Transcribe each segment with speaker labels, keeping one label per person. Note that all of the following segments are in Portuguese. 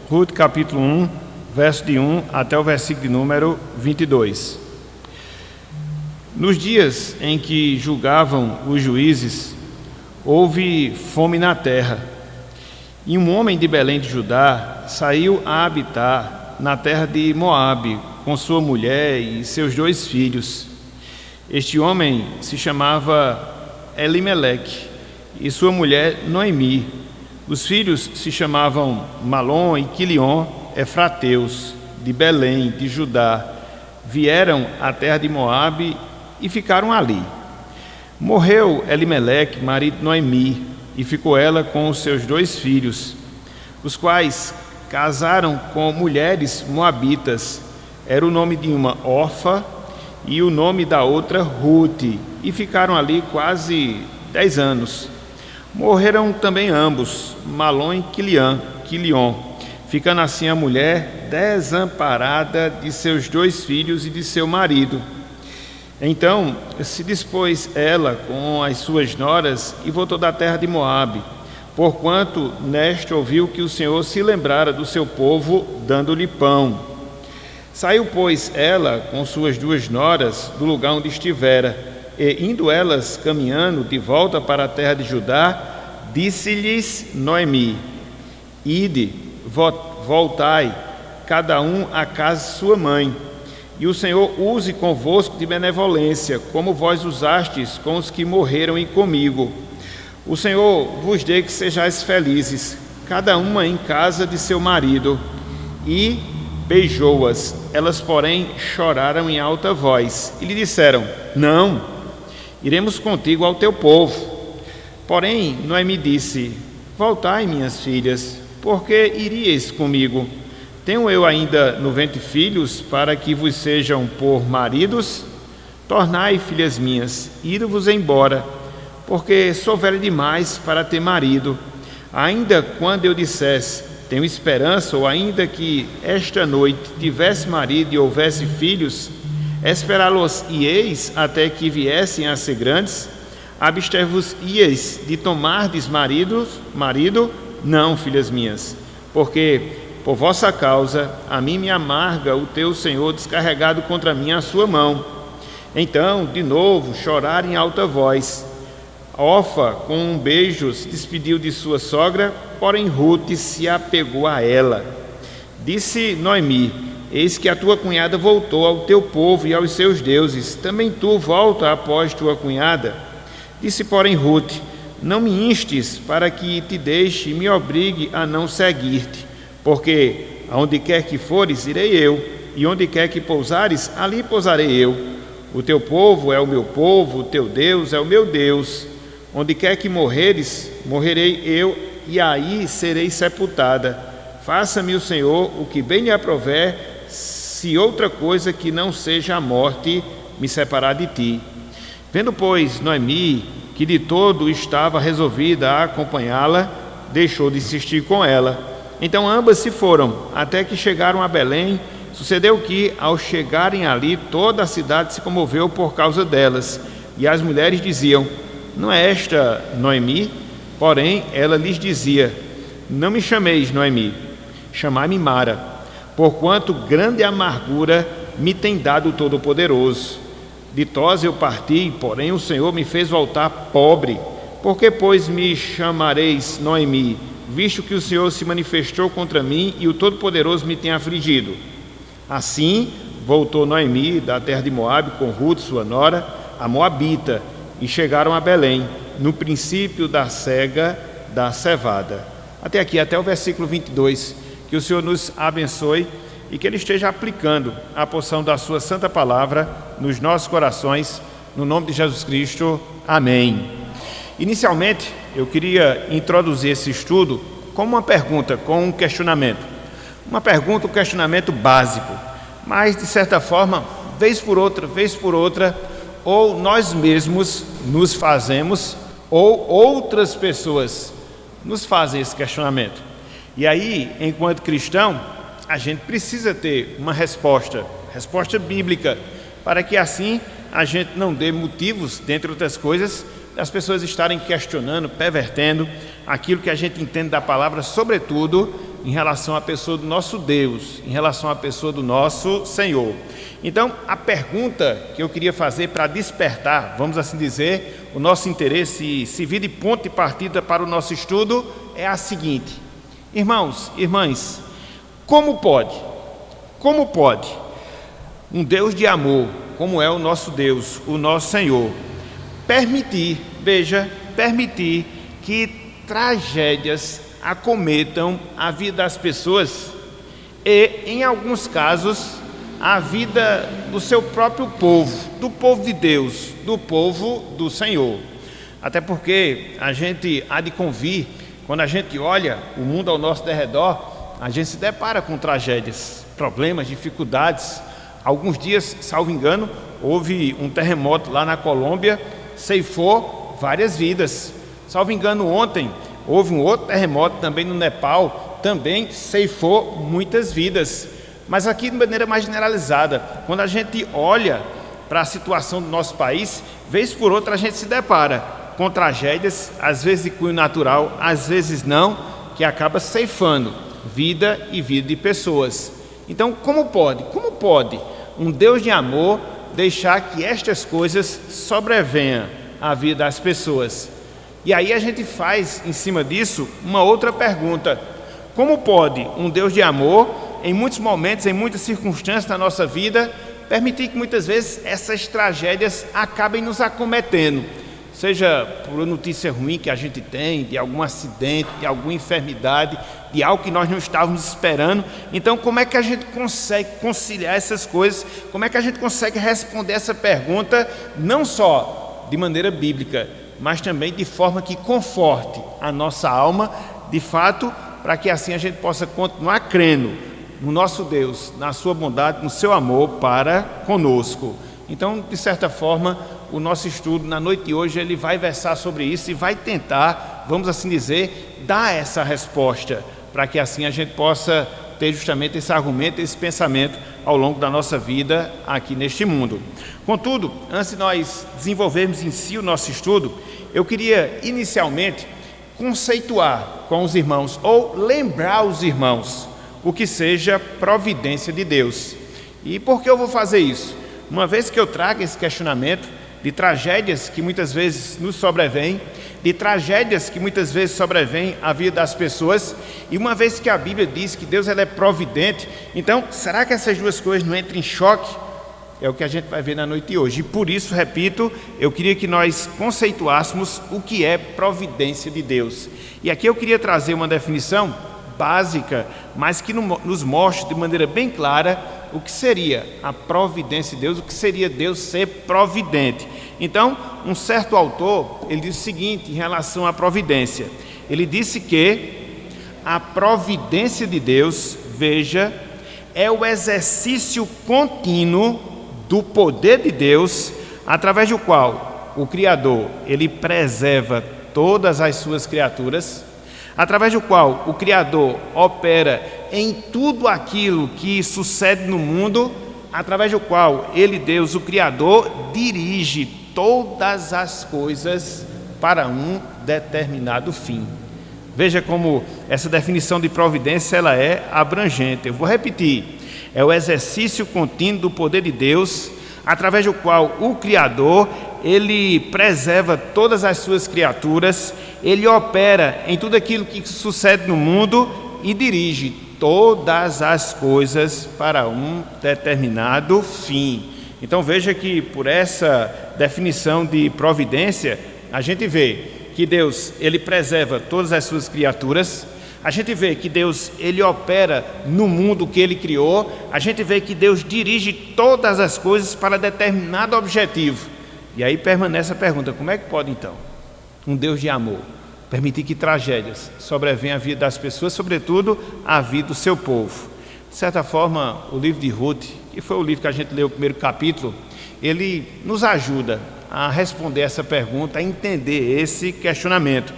Speaker 1: Ruth capítulo 1, verso de 1 até o versículo de número 22. Nos dias em que julgavam os juízes, houve fome na terra, e um homem de Belém de Judá saiu a habitar na terra de Moabe com sua mulher e seus 2 filhos. Este homem se chamava Elimeleque e sua mulher Noemi. Os filhos se chamavam Malom e Quilion, efrateus, de Belém, de Judá. Vieram à terra de Moabe e ficaram ali. Morreu Elimeleque, marido de Noemi, e ficou ela com os seus 2 filhos, os quais casaram com mulheres moabitas. Era o nome de uma Orfa e o nome da outra Ruth, e ficaram ali quase 10 anos. Morreram também ambos, Malom e Quilion, ficando assim a mulher desamparada de seus 2 filhos e de seu marido. Então se dispôs ela com as suas noras e voltou da terra de Moabe, porquanto nesta ouviu que o Senhor se lembrara do seu povo, dando-lhe pão. Saiu, pois, ela com suas 2 noras do lugar onde estivera, e indo elas caminhando de volta para a terra de Judá, disse-lhes Noemi: Ide, voltai, cada um à casa de sua mãe, e o Senhor use convosco de benevolência, como vós usastes com os que morreram e comigo. O Senhor vos dê que sejais felizes, cada uma em casa de seu marido. E beijou-as. Elas, porém, choraram em alta voz e lhe disseram: Não, iremos contigo ao teu povo. Porém, Noemi disse: Voltai, minhas filhas, porque iríeis comigo? Tenho eu ainda no ventre filhos, para que vos sejam por maridos? Tornai, filhas minhas, ir-vos embora, porque sou velha demais para ter marido. Ainda quando eu dissesse: tenho esperança, ou ainda que esta noite tivesse marido e houvesse filhos, esperá-los-ieis até que viessem a ser grandes? Abster-vos-ieis de tomardes marido? Não, filhas minhas, porque por vossa causa a mim me amarga o teu Senhor descarregado contra mim a sua mão. Então, de novo, choraram em alta voz. Orfa, com um beijo, se despediu de sua sogra, porém Ruth se apegou a ela. Disse Noemi: Eis que a tua cunhada voltou ao teu povo e aos seus deuses. Também tu volta após tua cunhada? Disse, porém, Ruth: Não me instes para que te deixe e me obrigue a não seguir-te, porque aonde quer que fores, irei eu, e onde quer que pousares, ali pousarei eu. O teu povo é o meu povo, o teu Deus é o meu Deus. Onde quer que morreres, morrerei eu, e aí serei sepultada. Faça-me o Senhor o que bem lhe aprouver, se outra coisa que não seja a morte me separar de ti. Vendo, pois, Noemi que de todo estava resolvida a acompanhá-la, deixou de insistir com ela. Então ambas se foram, até que chegaram a Belém. Sucedeu que, ao chegarem ali, toda a cidade se comoveu por causa delas, e as mulheres diziam: Não é esta Noemi? Porém, ela lhes dizia: Não me chameis Noemi, chamai-me Mara, porquanto grande amargura me tem dado o Todo-Poderoso. Ditosa eu parti, porém o Senhor me fez voltar pobre. Por que, pois, me chamareis Noemi, visto que o Senhor se manifestou contra mim e o Todo-Poderoso me tem afligido? Assim voltou Noemi da terra de Moabe com Ruth, sua nora, a Moabita, e chegaram a Belém, no princípio da cega da cevada. Até aqui, até o versículo 22. Que o Senhor nos abençoe e que Ele esteja aplicando a porção da sua santa palavra nos nossos corações, no nome de Jesus Cristo. Amém. Inicialmente, eu queria introduzir esse estudo com uma pergunta, com um questionamento. Uma pergunta, um questionamento básico, mas de certa forma, vez por outra, ou nós mesmos nos fazemos, ou outras pessoas nos fazem esse questionamento. E aí, enquanto cristão, a gente precisa ter uma resposta bíblica, para que assim a gente não dê motivos, dentre outras coisas, das pessoas estarem questionando, pervertendo aquilo que a gente entende da palavra, sobretudo em relação à pessoa do nosso Deus, em relação à pessoa do nosso Senhor. Então, a pergunta que eu queria fazer para despertar, vamos assim dizer, o nosso interesse e servir de ponto de partida para o nosso estudo é a seguinte: irmãos, irmãs, como pode um Deus de amor, como é o nosso Deus, o nosso Senhor, permitir que tragédias acometam a vida das pessoas e, em alguns casos, a vida do seu próprio povo, do povo de Deus, do povo do Senhor? Até porque a gente há de convir, quando a gente olha o mundo ao nosso derredor, a gente se depara com tragédias, problemas, dificuldades. Alguns dias, salvo engano, houve um terremoto lá na Colômbia, ceifou várias vidas. Salvo engano, ontem houve um outro terremoto também no Nepal, também ceifou muitas vidas. Mas aqui de maneira mais generalizada, quando a gente olha para a situação do nosso país, vez por outra a gente se depara com tragédias, às vezes de cunho natural, às vezes não, que acaba ceifando vida e vida de pessoas. Então, como pode um Deus de amor deixar que estas coisas sobrevenham à vida das pessoas? E aí a gente faz, em cima disso, uma outra pergunta: como pode um Deus de amor, em muitos momentos, em muitas circunstâncias da nossa vida, permitir que muitas vezes essas tragédias acabem nos acometendo? Seja por uma notícia ruim que a gente tem, de algum acidente, de alguma enfermidade, de algo que nós não estávamos esperando. Então, como é que a gente consegue conciliar essas coisas? Como é que a gente consegue responder essa pergunta, não só de maneira bíblica, mas também de forma que conforte a nossa alma, de fato, para que assim a gente possa continuar crendo no nosso Deus, na sua bondade, no seu amor para conosco? Então, de certa forma, o nosso estudo na noite de hoje, ele vai versar sobre isso e vai tentar, vamos assim dizer, dar essa resposta, para que assim a gente possa ter justamente esse argumento, esse pensamento ao longo da nossa vida aqui neste mundo. Contudo, antes de nós desenvolvermos em si o nosso estudo, eu queria inicialmente conceituar com os irmãos, ou lembrar os irmãos, o que seja providência de Deus. E por que eu vou fazer isso? Uma vez que eu trago esse questionamento de tragédias que muitas vezes nos sobrevêm, de tragédias que muitas vezes sobrevêm à vida das pessoas, e uma vez que a Bíblia diz que Deus é providente, então será que essas duas coisas não entram em choque? É o que a gente vai ver na noite de hoje. E por isso, repito, eu queria que nós conceituássemos o que é providência de Deus. E aqui eu queria trazer uma definição básica, mas que nos mostre de maneira bem clara o que seria a providência de Deus, o que seria Deus ser providente. Então, um certo autor, ele diz o seguinte em relação à providência. Ele disse que a providência de Deus, veja, é o exercício contínuo do poder de Deus, através do qual o Criador, ele preserva todas as suas criaturas, através do qual o Criador opera em tudo aquilo que sucede no mundo, através do qual ele, Deus, o Criador, dirige todas as coisas para um determinado fim. Veja como essa definição de providência ela é abrangente. Eu vou repetir: é o exercício contínuo do poder de Deus, através do qual o Criador, ele preserva todas as suas criaturas, ele opera em tudo aquilo que sucede no mundo e dirige todas as coisas para um determinado fim. Então veja que por essa definição de providência, a gente vê que Deus, ele preserva todas as suas criaturas, a gente vê que Deus, ele opera no mundo que ele criou, a gente vê que Deus dirige todas as coisas para determinado objetivo. E aí permanece a pergunta: como é que pode então um Deus de amor permitir que tragédias sobrevenham à vida das pessoas, sobretudo à vida do seu povo? De certa forma, o livro de Ruth, que foi o livro que a gente leu o primeiro capítulo, ele nos ajuda a responder essa pergunta, a entender esse questionamento.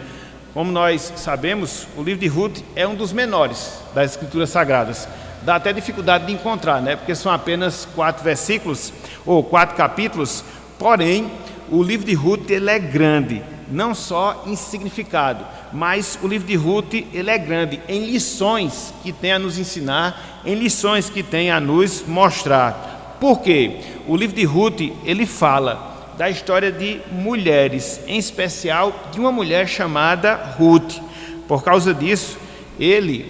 Speaker 1: Como nós sabemos, o livro de Ruth é um dos menores das Escrituras Sagradas. Dá até dificuldade de encontrar, né? Porque são apenas 4 versículos ou 4 capítulos. Porém, o livro de Ruth ele é grande, não só em significado, mas o livro de Ruth, ele é grande em lições que tem a nos ensinar, em lições que tem a nos mostrar. Por quê? O livro de Ruth, ele fala da história de mulheres, em especial de uma mulher chamada Ruth. Por causa disso,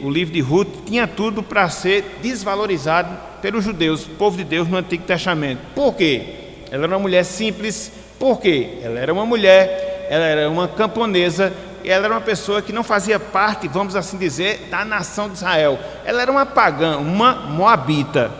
Speaker 1: o livro de Ruth, tinha tudo para ser desvalorizado pelos judeus, o povo de Deus no Antigo Testamento. Por quê? Ela era uma mulher simples. Por quê? Ela era uma mulher, ela era uma camponesa, e ela era uma pessoa que não fazia parte, vamos assim dizer, da nação de Israel. Ela era uma pagã, uma moabita.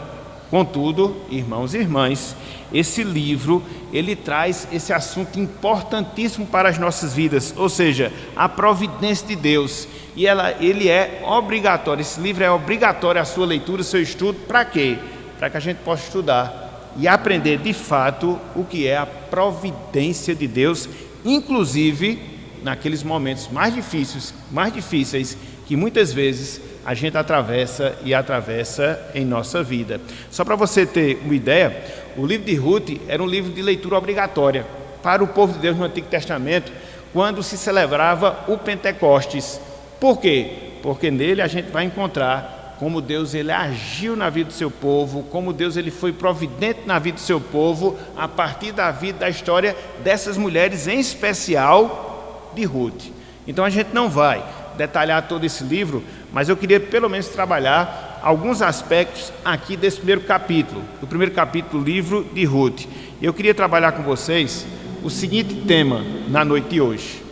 Speaker 1: Contudo, irmãos e irmãs, esse livro, ele traz esse assunto importantíssimo para as nossas vidas, ou seja, a providência de Deus. E ele é obrigatório, esse livro é obrigatório a sua leitura, o seu estudo. Para quê? Para que a gente possa estudar e aprender de fato o que é a providência de Deus, inclusive naqueles momentos mais difíceis que muitas vezes a gente atravessa em nossa vida. Só para você ter uma ideia, o livro de Ruth era um livro de leitura obrigatória para o povo de Deus no Antigo Testamento, quando se celebrava o Pentecostes. Por quê? Porque nele a gente vai encontrar como Deus ele agiu na vida do seu povo, como Deus ele foi providente na vida do seu povo, a partir da vida, da história dessas mulheres, em especial de Ruth. Então a gente não vai detalhar todo esse livro, mas eu queria pelo menos trabalhar alguns aspectos aqui desse primeiro capítulo, do primeiro capítulo do livro de Ruth. Eu queria trabalhar com vocês o seguinte tema na noite de hoje: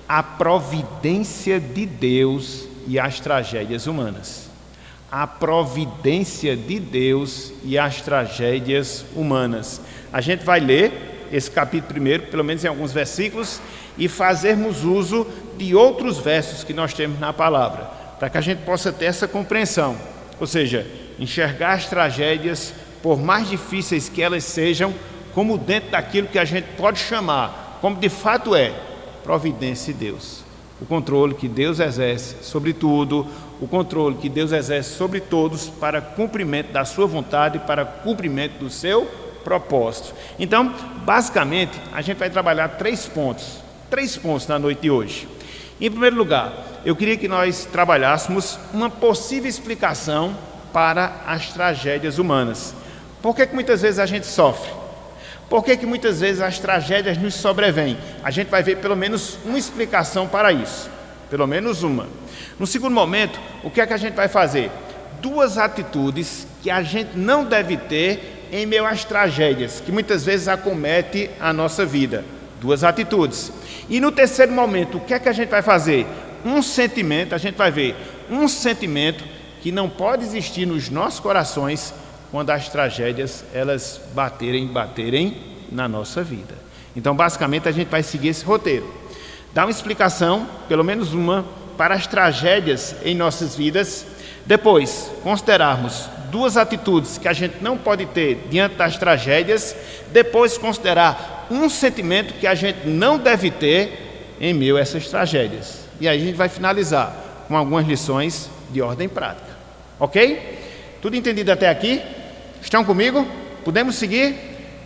Speaker 1: a providência de Deus e as tragédias humanas. A providência de Deus e as tragédias humanas. A gente vai ler esse capítulo primeiro, pelo menos em alguns versículos, e fazermos uso de outros versos que nós temos na palavra, para que a gente possa ter essa compreensão, ou seja, enxergar as tragédias, por mais difíceis que elas sejam, como dentro daquilo que a gente pode chamar, como de fato é, providência de Deus. O controle que Deus exerce sobre tudo, o controle que Deus exerce sobre todos, para cumprimento da sua vontade, para cumprimento do seu propósito. Então, basicamente, a gente vai trabalhar três pontos na noite de hoje. Em primeiro lugar, eu queria que nós trabalhássemos uma possível explicação para as tragédias humanas. Por que muitas vezes a gente sofre? Por que muitas vezes as tragédias nos sobrevêm? A gente vai ver pelo menos uma explicação para isso, pelo menos uma. No segundo momento, o que é que a gente vai fazer? Duas atitudes que a gente não deve ter em meio às tragédias, que muitas vezes acomete a nossa vida. Duas atitudes. E no terceiro momento, o que é que a gente vai fazer? Um sentimento, a gente vai ver um sentimento que não pode existir nos nossos corações quando as tragédias elas baterem na nossa vida. Então, basicamente, a gente vai seguir esse roteiro. Dar uma explicação, pelo menos uma, para as tragédias em nossas vidas. Depois, considerarmos duas atitudes que a gente não pode ter diante das tragédias. Depois, considerar um sentimento que a gente não deve ter em meio a essas tragédias. E aí a gente vai finalizar com algumas lições de ordem prática. Ok? Tudo entendido até aqui? Estão comigo? Podemos seguir?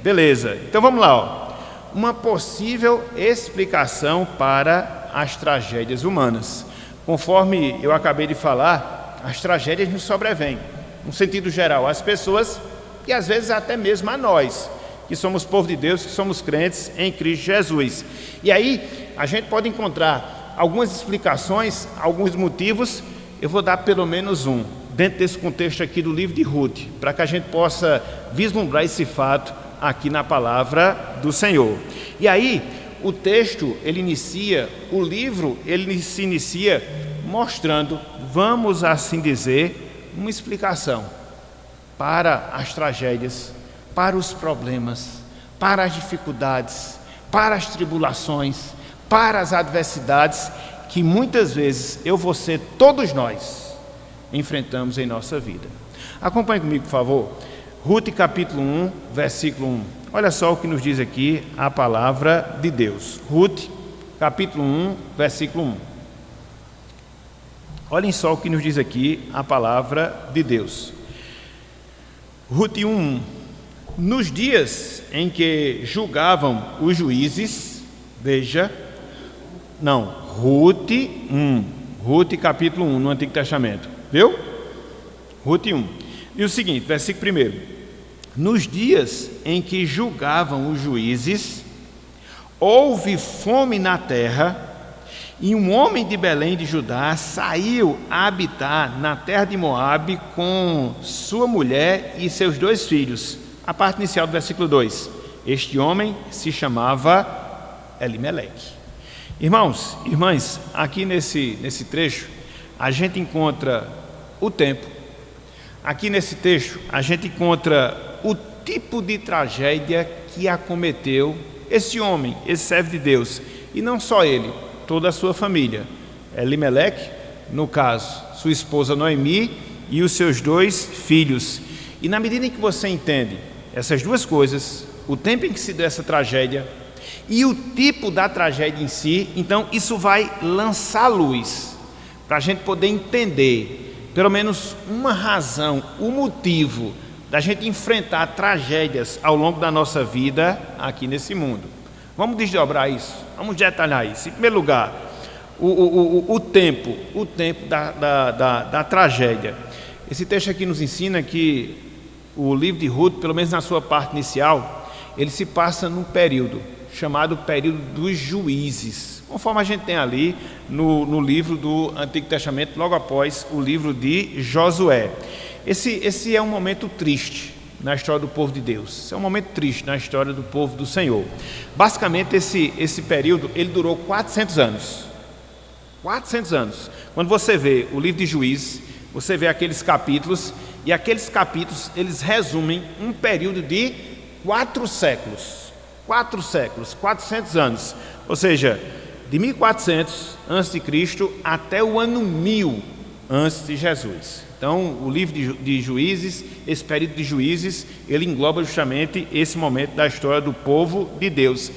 Speaker 1: Beleza. Então vamos lá. Ó. Uma possível explicação para as tragédias humanas. Conforme eu acabei de falar, as tragédias nos sobrevêm. No sentido geral, às pessoas e às vezes até mesmo a nós, que somos povo de Deus, que somos crentes em Cristo Jesus. E aí a gente pode encontrar algumas explicações, alguns motivos. Eu vou dar pelo menos um, dentro desse contexto aqui do livro de Ruth, para que a gente possa vislumbrar esse fato aqui na palavra do Senhor. E aí, o texto, o livro se inicia mostrando, vamos assim dizer, uma explicação para as tragédias, para os problemas, para as dificuldades, para as tribulações, para as adversidades que muitas vezes você, todos nós, enfrentamos em nossa vida. Acompanhe comigo, por favor. Ruth capítulo 1, versículo 1. Olha só o que nos diz aqui a palavra de Deus. Ruth capítulo 1, versículo 1. Olhem só o que nos diz aqui a palavra de Deus. Ruth 1. Nos dias em que julgavam os juízes, veja, Não, Ruth 1. Ruth capítulo 1 no Antigo Testamento. Viu? Ruth 1. E o seguinte, versículo 1. Nos dias em que julgavam os juízes, houve fome na terra, e um homem de Belém de Judá saiu a habitar na terra de Moabe com sua mulher e seus 2 filhos. A parte inicial do versículo 2. Este homem se chamava Elimeleque. Irmãos, irmãs, aqui nesse trecho, a gente encontra o tempo. Aqui nesse texto, a gente encontra o tipo de tragédia que acometeu esse homem, esse servo de Deus. E não só ele, toda a sua família. Elimeleque, no caso, sua esposa Noemi e os seus 2 filhos. E na medida em que você entende essas 2 coisas, o tempo em que se deu essa tragédia e o tipo da tragédia em si, então isso vai lançar luz para a gente poder entender, pelo menos uma razão, o motivo da gente enfrentar tragédias ao longo da nossa vida aqui nesse mundo. Vamos desdobrar isso, vamos detalhar isso. Em primeiro lugar, o tempo da tragédia. Esse texto aqui nos ensina que o livro de Ruth, pelo menos na sua parte inicial, ele se passa num período chamado período dos juízes, conforme a gente tem ali no livro do Antigo Testamento, logo após o livro de Josué. Esse é um momento triste na história do povo de Deus. Esse é um momento triste na história do povo do Senhor. Basicamente, esse período, ele durou 400 anos. 400 anos. Quando você vê o livro de Juízes, você vê aqueles capítulos, e aqueles capítulos, eles resumem um período de 4 séculos. 4 séculos, 400 anos. Ou seja, de 1400 a.C. até o ano 1000 antes de Jesus. Então, o livro de Juízes, esse período de Juízes, ele engloba justamente esse momento da história do povo de Deus.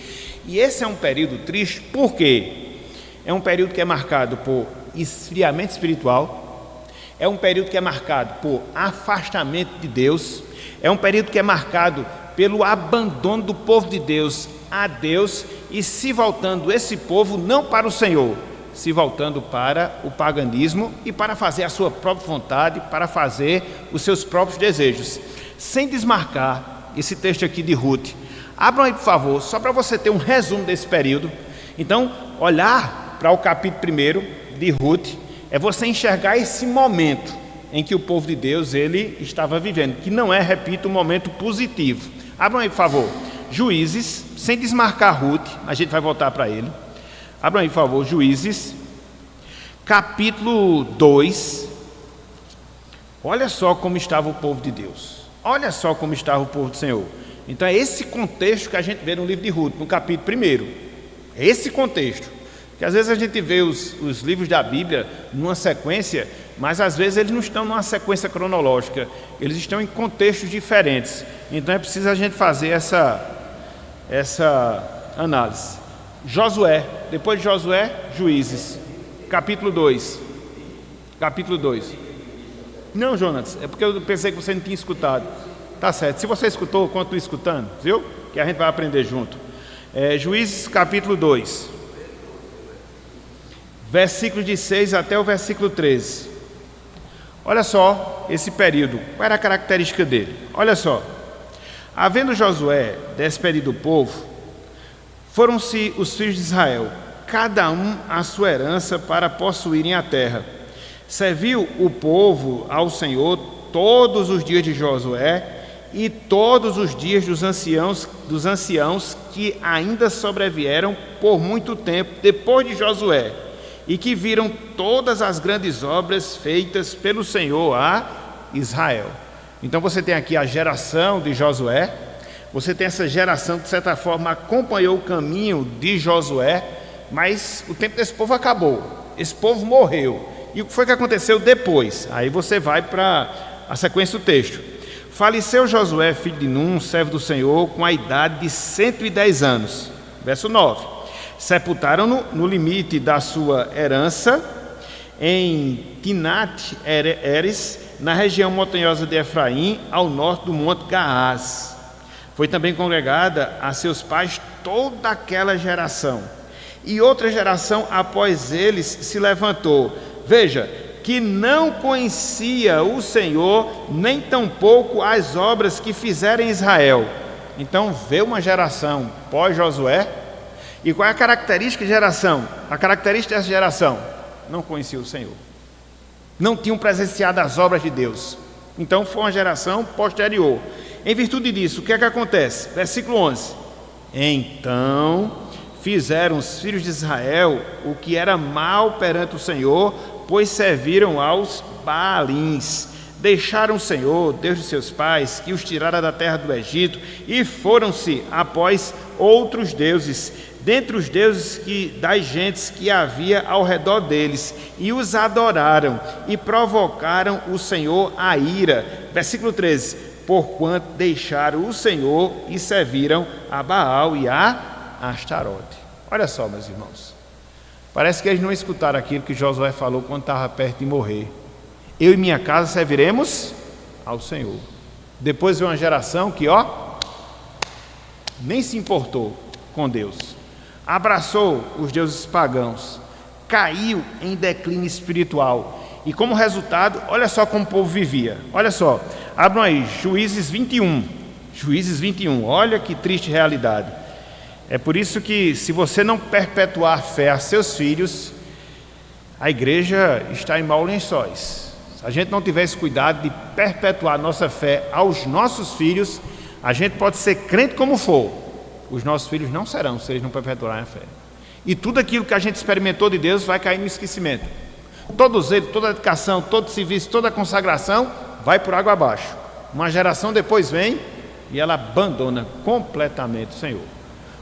Speaker 1: E esse é um período triste, por quê? É um período que é marcado por esfriamento espiritual, é um período que é marcado por afastamento de Deus, é um período que é marcado pelo abandono do povo de Deus a Deus e se voltando esse povo não para o Senhor, se voltando para o paganismo e para fazer a sua própria vontade, para fazer os seus próprios desejos. Sem desmarcar esse texto aqui de Ruth, abram aí, por favor, só para você ter um resumo desse período. Então, olhar para o capítulo 1 de Ruth é você enxergar esse momento em que o povo de Deus ele estava vivendo, que não é, repito, um momento positivo. Abram aí, por favor, Juízes, sem desmarcar Ruth, a gente vai voltar para ele. Abram aí, por favor, Juízes, capítulo 2. Olha só como estava o povo de Deus. Olha só como estava o povo do Senhor. Então é esse contexto que a gente vê no livro de Ruth, no capítulo 1. É esse contexto. Porque às vezes a gente vê os livros da Bíblia numa sequência, mas às vezes eles não estão numa sequência cronológica. Eles estão em contextos diferentes. Então é preciso a gente fazer essa análise. Josué, depois de Josué, Juízes, capítulo 2. Capítulo 2. Não, Jonas, é porque eu pensei que você não tinha escutado. Tá certo, se você escutou, continue escutando, viu? Que a gente vai aprender junto. Juízes, capítulo 2. Versículo de 6 até o versículo 13. Olha só esse período, qual era a característica dele? Olha só. Havendo Josué despedido o povo, foram-se os filhos de Israel, cada um a sua herança para possuírem a terra. Serviu o povo ao Senhor todos os dias de Josué e todos os dias dos anciãos que ainda sobrevieram por muito tempo depois de Josué, e que viram todas as grandes obras feitas pelo Senhor a Israel. Então você tem aqui a geração de Josué, você tem essa geração que de certa forma acompanhou o caminho de Josué, mas o tempo desse povo acabou, esse povo morreu. E o que foi que aconteceu depois? Aí você vai para a sequência do texto. Faleceu Josué, filho de Num, servo do Senhor, com a idade de 110 anos. Verso 9. Sepultaram-no no limite da sua herança, em Timnat-Heres, na região montanhosa de Efraim, ao norte do monte Gaás. Foi também congregada a seus pais toda aquela geração. E outra geração após eles se levantou. Veja, que não conhecia o Senhor, nem tampouco as obras que fizeram em Israel. Então veio uma geração pós-Josué. E qual é a característica de geração? A característica dessa geração: não conhecia o Senhor, não tinham presenciado as obras de Deus. Então foi uma geração posterior. Em virtude disso, o que é que acontece? Versículo 11: então fizeram os filhos de Israel o que era mal perante o Senhor, pois serviram aos Baalins. Deixaram o Senhor, Deus de seus pais, que os tirara da terra do Egito, e foram-se após outros deuses, dentre os deuses das gentes que havia ao redor deles, e os adoraram, e provocaram o Senhor a ira. Versículo 13: porquanto deixaram o Senhor e serviram a Baal e a Astarote. Olha só, meus irmãos, parece que eles não escutaram aquilo que Josué falou quando estava perto de morrer. Eu e minha casa serviremos ao Senhor. Depois veio uma geração que, nem se importou com Deus, abraçou os deuses pagãos, caiu em declínio espiritual. E como resultado, olha só como o povo vivia. Olha só, abram aí, Juízes 21. Juízes 21, olha que triste realidade. É por isso que, se você não perpetuar a fé a seus filhos, a igreja está em maus lençóis. Se a gente não tiver esse cuidado de perpetuar nossa fé aos nossos filhos, a gente pode ser crente como for, os nossos filhos não serão, se eles não perpetuarem a fé. E tudo aquilo que a gente experimentou de Deus vai cair no esquecimento. Todo zelo, toda dedicação, todo serviço, toda consagração vai por água abaixo. Uma geração depois vem e ela abandona completamente o Senhor.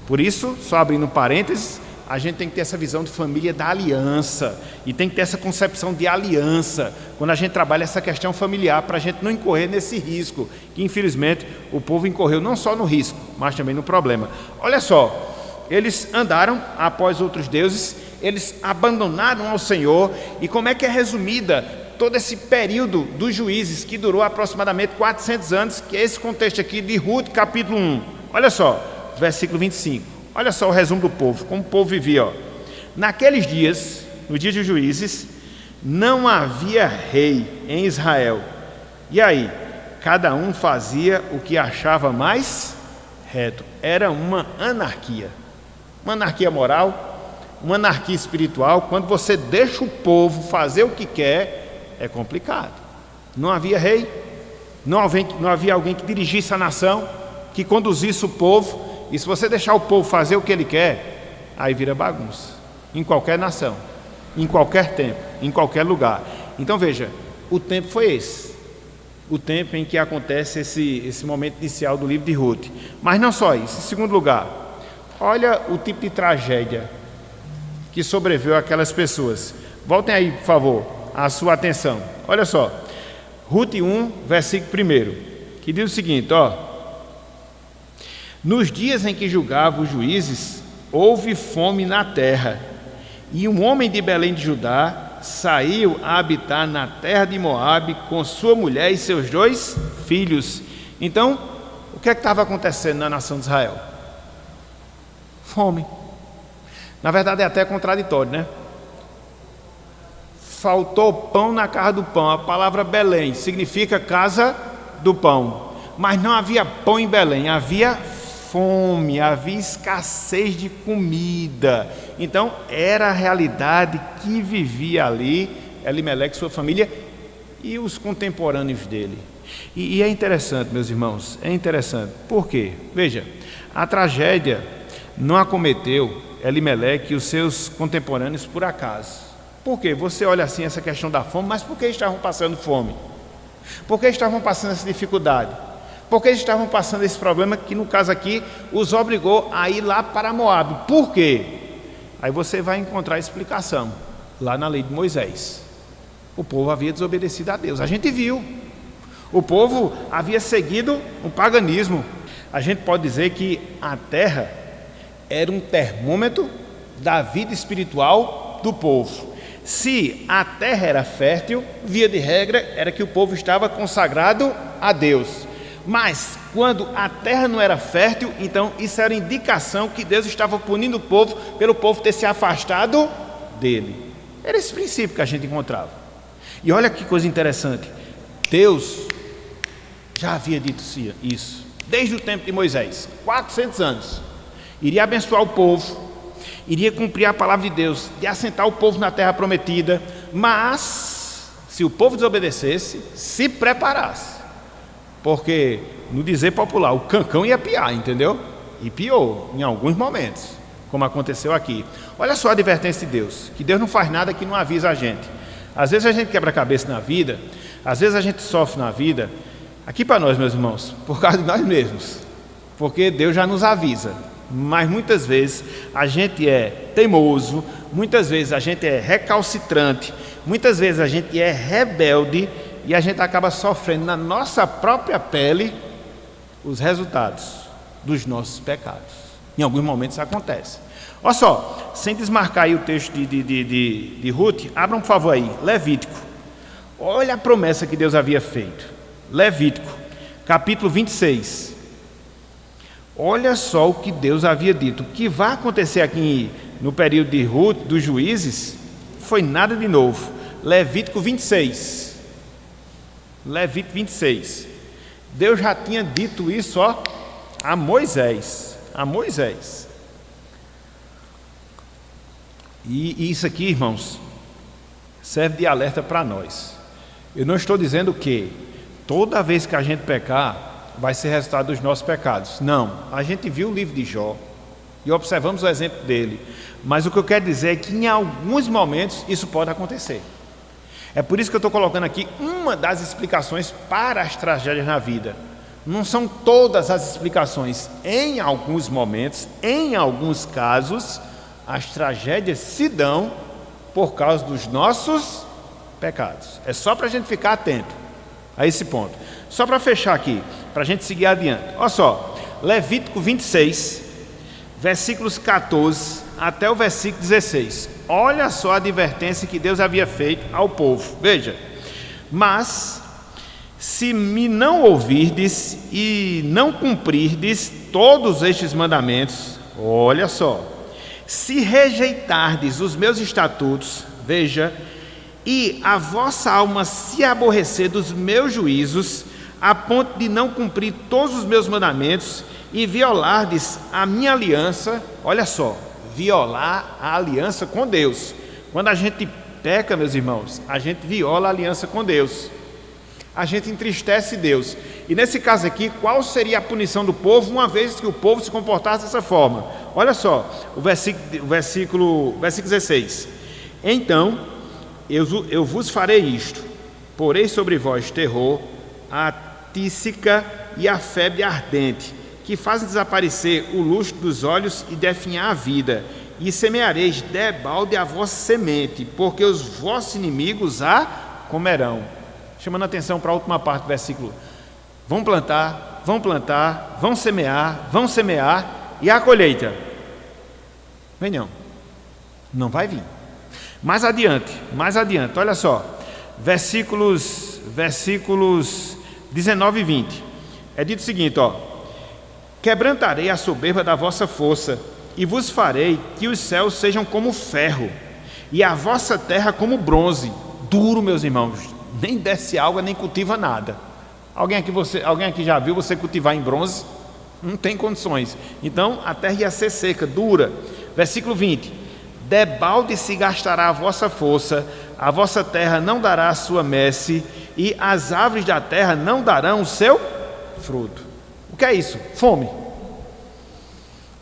Speaker 1: Por isso, só abrindo parênteses, a gente tem que ter essa visão de família da aliança, e tem que ter essa concepção de aliança quando a gente trabalha essa questão familiar, para a gente não incorrer nesse risco, que infelizmente o povo incorreu não só no risco, mas também no problema. Olha só, eles andaram após outros deuses, eles abandonaram ao Senhor. E como é que é resumida todo esse período dos juízes, que durou aproximadamente 400 anos, que é esse contexto aqui de Ruth, capítulo 1. Olha só, versículo 25. Olha só o resumo do povo, como o povo vivia. Naqueles dias, no dia dos juízes, não havia rei em Israel. E aí, cada um fazia o que achava mais reto. Era uma anarquia moral, uma anarquia espiritual. Quando você deixa o povo fazer o que quer, é complicado. Não havia rei, não havia alguém que dirigisse a nação, que conduzisse o povo. E se você deixar o povo fazer o que ele quer, aí vira bagunça, em qualquer nação, em qualquer tempo, em qualquer lugar. Então veja, o tempo foi esse, o tempo em que acontece esse momento inicial do livro de Ruth. Mas não só isso. Em segundo lugar, olha o tipo de tragédia que sobreviveu àquelas pessoas. Voltem aí, por favor, a sua atenção. Olha só, Ruth 1, versículo 1, que diz o seguinte, nos dias em que julgavam os juízes, houve fome na terra, e um homem de Belém de Judá saiu a habitar na terra de Moabe com sua mulher e seus 2 filhos. Então, o que estava acontecendo na nação de Israel? Fome. Na verdade é até contraditório, né? Faltou pão na casa do pão. A palavra Belém significa casa do pão, mas não havia pão em Belém, havia fome, havia escassez de comida. Então era a realidade que vivia ali Elimeleque, sua família e os contemporâneos dele. E é interessante, meus irmãos, é interessante. Por quê? Veja, a tragédia não acometeu Elimeleque e os seus contemporâneos por acaso. Por quê? Você olha assim essa questão da fome, mas por que estavam passando fome? Por que estavam passando essa dificuldade? Porque eles estavam passando esse problema que, no caso aqui, os obrigou a ir lá para Moabe. Por quê? Aí você vai encontrar a explicação lá na lei de Moisés. O povo havia desobedecido a Deus. A gente viu. O povo havia seguido um paganismo. A gente pode dizer que a terra era um termômetro da vida espiritual do povo. Se a terra era fértil, via de regra, era que o povo estava consagrado a Deus. Mas quando a terra não era fértil, então isso era indicação que Deus estava punindo o povo pelo povo ter se afastado dele. Era esse princípio que a gente encontrava. E olha que coisa interessante, Deus já havia dito isso desde o tempo de Moisés, 400 anos. Iria abençoar o povo, iria cumprir a palavra de Deus, de assentar o povo na terra prometida, mas se o povo desobedecesse, se preparasse, porque no dizer popular, o cancão ia piar, entendeu? E piou em alguns momentos, como aconteceu aqui. Olha só a advertência de Deus, que Deus não faz nada que não avisa a gente. Às vezes a gente quebra a cabeça na vida, às vezes a gente sofre na vida, aqui para nós, meus irmãos, por causa de nós mesmos, porque Deus já nos avisa. Mas muitas vezes a gente é teimoso, muitas vezes a gente é recalcitrante, muitas vezes a gente é rebelde e a gente acaba sofrendo na nossa própria pele os resultados dos nossos pecados. Em alguns momentos isso acontece. Olha só, sem desmarcar aí o texto de Ruth, abram por favor aí, Levítico. Olha a promessa que Deus havia feito. Levítico, capítulo 26. Olha só o que Deus havia dito. O que vai acontecer aqui no período de Ruth, dos juízes, foi nada de novo. Levítico 26. Levítico 26. Deus já tinha dito isso, a Moisés. A Moisés. E isso aqui, irmãos, serve de alerta para nós. Eu não estou dizendo que toda vez que a gente pecar, vai ser resultado dos nossos pecados. Não, a gente viu o livro de Jó e observamos o exemplo dele. Mas o que eu quero dizer é que em alguns momentos isso pode acontecer. É por isso que eu estou colocando aqui uma das explicações para as tragédias na vida. Não são todas as explicações. Em alguns momentos, em alguns casos, as tragédias se dão por causa dos nossos pecados. É só para a gente ficar atento a esse ponto. Só para fechar aqui, para a gente seguir adiante. Olha só, Levítico 26, versículos 14 até o versículo 16. Olha só a advertência que Deus havia feito ao povo. Veja, mas se me não ouvirdes e não cumprirdes todos estes mandamentos, olha só, se rejeitardes os meus estatutos, veja, e a vossa alma se aborrecer dos meus juízos, a ponto de não cumprir todos os meus mandamentos e violardes a minha aliança. Olha só, violar a aliança com Deus. Quando a gente peca, meus irmãos, a gente viola a aliança com Deus, a gente entristece Deus. E nesse caso aqui, qual seria a punição do povo, uma vez que o povo se comportasse dessa forma? Olha só, o versículo 16. Então eu vos farei isto, porei sobre vós terror, a tísica e a febre ardente, que fazem desaparecer o luxo dos olhos e definhar a vida, e semeareis debalde a vossa semente, porque os vossos inimigos a comerão. Chamando a atenção para a última parte do versículo. Vão plantar, vão semear, e a colheita? Vem não vai vir. Mais adiante, olha só, versículos 19 e 20, é dito o seguinte, quebrantarei a soberba da vossa força, e vos farei que os céus sejam como ferro, e a vossa terra como bronze, duro, meus irmãos, nem desce água, nem cultiva nada. Alguém aqui já viu você cultivar em bronze? Não tem condições. Então a terra ia ser seca, dura. Versículo 20, debalde se gastará a vossa força, a vossa terra não dará a sua messe, e as árvores da terra não darão o seu fruto. O que é isso? Fome.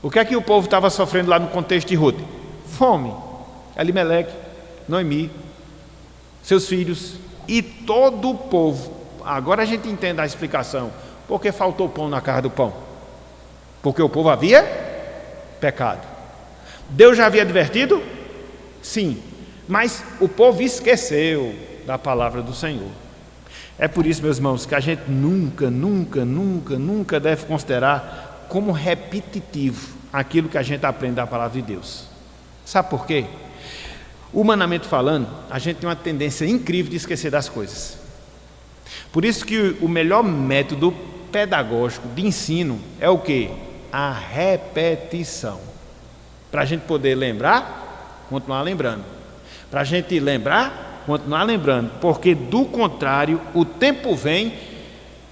Speaker 1: O que é que o povo estava sofrendo lá no contexto de Ruth? Fome. Elimeleque, Noemi, seus filhos e todo o povo. Agora a gente entende a explicação. Por que faltou pão na casa do pão? Porque o povo havia pecado. Deus já havia advertido? Sim. Mas o povo esqueceu da palavra do Senhor. É por isso, meus irmãos, que a gente nunca deve considerar como repetitivo aquilo que a gente aprende da palavra de Deus. Sabe por quê? Humanamente falando, a gente tem uma tendência incrível de esquecer das coisas. Por isso que o melhor método pedagógico, de ensino, é o quê? A repetição. Para a gente poder lembrar, continuar lembrando. Para a gente lembrar, continuar lembrando. Porque, do contrário, o tempo vem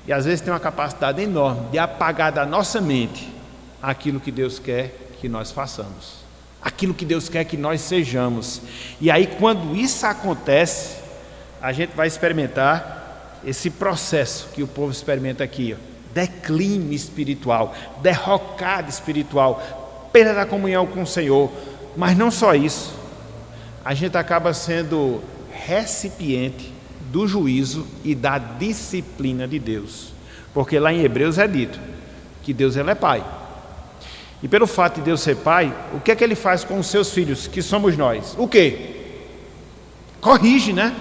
Speaker 1: e às vezes tem uma capacidade enorme de apagar da nossa mente aquilo que Deus quer que nós façamos, aquilo que Deus quer que nós sejamos. E aí, quando isso acontece, a gente vai experimentar esse processo que o povo experimenta aqui, declínio espiritual, derrocada espiritual, perda da comunhão com o Senhor. Mas não só isso, a gente acaba sendo recipiente do juízo e da disciplina de Deus, porque lá em Hebreus é dito que Deus ele é Pai, e pelo fato de Deus ser Pai, o que é que Ele faz com os seus filhos, que somos nós? O quê? Corrige, né?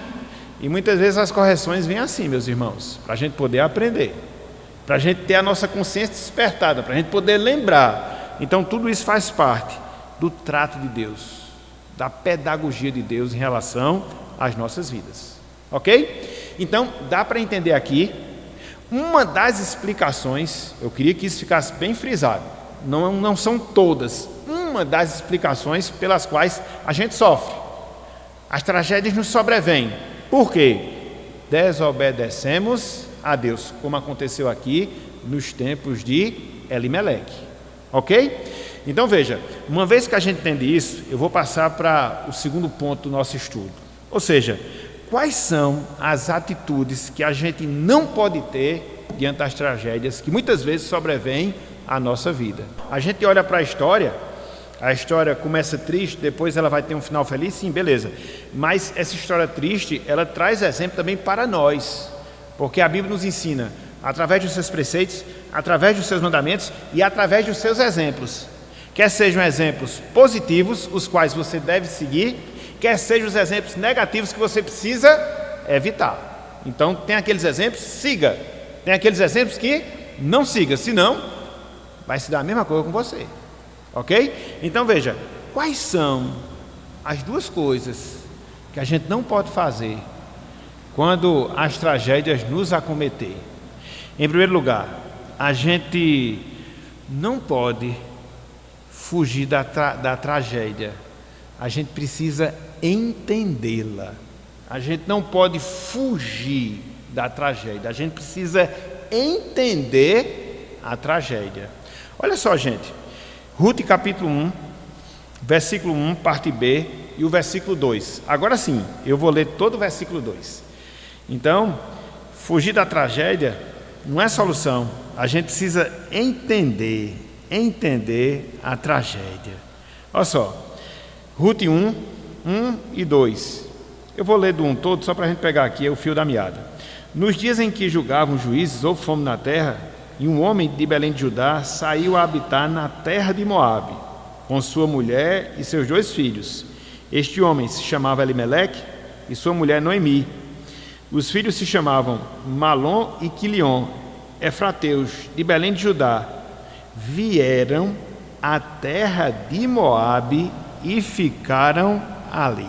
Speaker 1: E muitas vezes as correções vêm assim, meus irmãos, para a gente poder aprender, para a gente ter a nossa consciência despertada, para a gente poder lembrar. Então tudo isso faz parte do trato de Deus, da pedagogia de Deus em relação às nossas vidas. Ok? Então, dá para entender aqui uma das explicações, eu queria que isso ficasse bem frisado, não são todas, uma das explicações pelas quais a gente sofre. As tragédias nos sobrevêm. Por quê? Desobedecemos a Deus, como aconteceu aqui nos tempos de Elimeleque. Ok? Então veja, uma vez que a gente entende isso, eu vou passar para o segundo ponto do nosso estudo. Ou seja, quais são as atitudes que a gente não pode ter diante das tragédias que muitas vezes sobrevêm à nossa vida? A gente olha para a história começa triste, depois ela vai ter um final feliz, sim, beleza. Mas essa história triste, ela traz exemplo também para nós, porque a Bíblia nos ensina, através dos seus preceitos, através dos seus mandamentos e através dos seus exemplos. Quer sejam exemplos positivos, os quais você deve seguir, quer sejam os exemplos negativos que você precisa evitar. Então, tem aqueles exemplos, siga. Tem aqueles exemplos que não siga, senão vai se dar a mesma coisa com você. Ok? Então, veja, quais são as duas coisas que a gente não pode fazer quando as tragédias nos acometer? Em primeiro lugar, a gente não pode fugir da tragédia. A gente precisa entendê-la. A gente não pode fugir da tragédia. A gente precisa entender a tragédia. Olha só, gente. Ruth capítulo 1, versículo 1, parte B, e o versículo 2. Agora sim, eu vou ler todo o versículo 2. Então, fugir da tragédia não é solução. A gente precisa entender a tragédia. Olha só, Ruth 1 e 2. Eu vou ler do 1 todo, só para a gente pegar aqui o fio da meada. Nos dias em que julgavam os juízes, houve fome na terra, e um homem de Belém de Judá saiu a habitar na terra de Moabe, com sua mulher e seus 2 filhos. Este homem se chamava Elimeleque e sua mulher Noemi. Os filhos se chamavam Malom e Quilion, efrateus de Belém de Judá. Vieram à terra de Moabe e ficaram ali.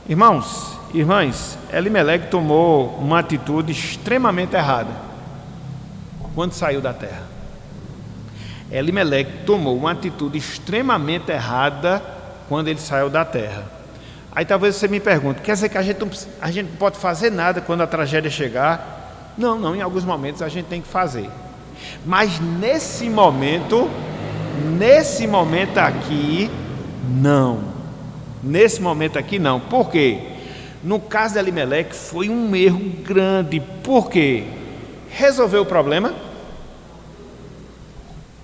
Speaker 1: Irmãos, irmãs, Elimeleque tomou uma atitude extremamente errada quando saiu da terra. Elimeleque tomou uma atitude extremamente errada quando ele saiu da terra. Aí talvez você me pergunte, quer dizer que a gente não pode fazer nada quando a tragédia chegar? Não, em alguns momentos a gente tem que fazer. Mas nesse momento aqui, não. Nesse momento aqui, não. Por quê? No caso de Elimeleque, foi um erro grande. Por quê? Resolveu o problema?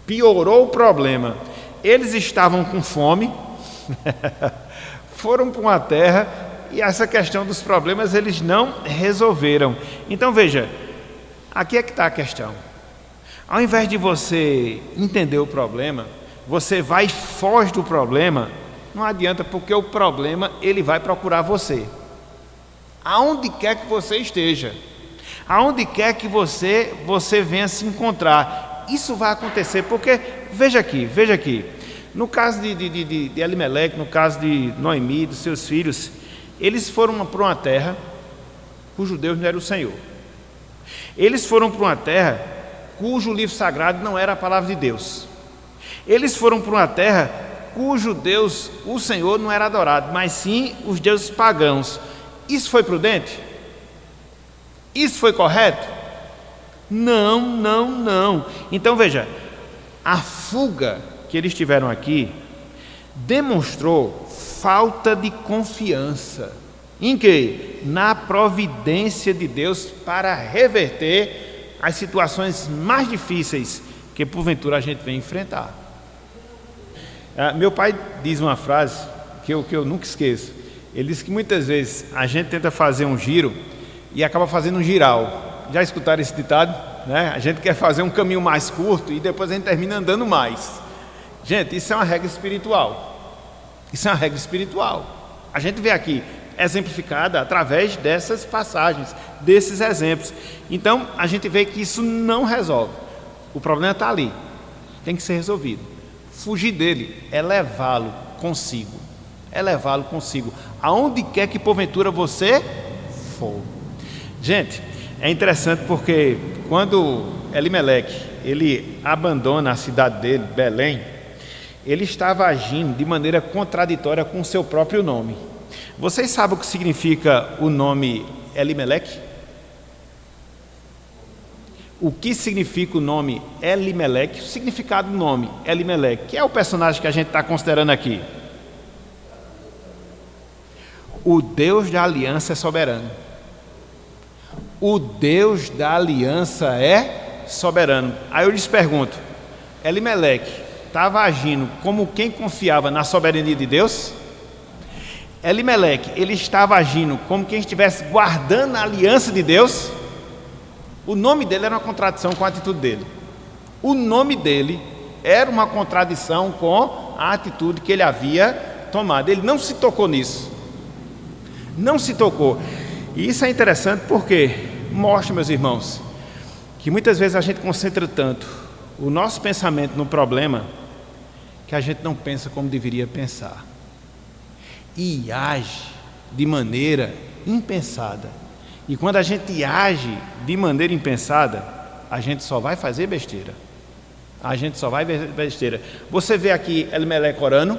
Speaker 1: Piorou o problema. Eles estavam com fome, foram para uma terra e essa questão dos problemas eles não resolveram. Então veja, aqui é que está a questão. Ao invés de você entender o problema, você vai e foge do problema. Não adianta, porque o problema ele vai procurar você. Aonde quer que você esteja, aonde quer que você venha se encontrar, isso vai acontecer, porque veja aqui, no caso de Elimeleque, no caso de Noemi, dos seus filhos, eles foram para uma terra cujo Deus não era o Senhor. Eles foram para uma terra cujo livro sagrado não era a palavra de Deus. Eles foram para uma terra cujo Deus, o Senhor, não era adorado, mas sim os deuses pagãos. Isso foi prudente? Isso foi correto? Não, não, não. Então veja, a fuga que eles tiveram aqui demonstrou falta de confiança. Em quê? Na providência de Deus para reverter as situações mais difíceis que porventura a gente vem enfrentar. Meu pai diz uma frase que eu nunca esqueço. Ele diz que muitas vezes a gente tenta fazer um giro e acaba fazendo um giral. Já escutaram esse ditado? Né? A gente quer fazer um caminho mais curto e depois a gente termina andando mais. Gente, isso é uma regra espiritual. Isso é uma regra espiritual. A gente vê aqui exemplificada através dessas passagens, desses exemplos. Então, a gente vê que isso não resolve. O problema está ali. Tem que ser resolvido. Fugir dele é levá-lo consigo. É levá-lo consigo. Aonde quer que porventura você for. Gente, é interessante porque quando Elimeleque, ele abandona a cidade dele, Belém, ele estava agindo de maneira contraditória com o seu próprio nome. Vocês sabem o que significa o nome Elimeleque? O que significa o nome Elimeleque? O significado do nome Elimeleque, que é o personagem que a gente está considerando aqui. O Deus da aliança é soberano. O Deus da aliança é soberano. Aí eu lhes pergunto, Elimeleque estava agindo como quem confiava na soberania de Deus? Elimeleque, ele estava agindo como quem estivesse guardando a aliança de Deus? O nome dele era uma contradição com a atitude dele. O nome dele era uma contradição com a atitude que ele havia tomado. Ele não se tocou nisso. Não se tocou. E isso é interessante porque mostra, meus irmãos, que muitas vezes a gente concentra tanto o nosso pensamento no problema que a gente não pensa como deveria pensar. E age de maneira impensada. E quando a gente age de maneira impensada, a gente só vai fazer besteira. A gente só vai fazer besteira. Você vê aqui Elimeleque orando.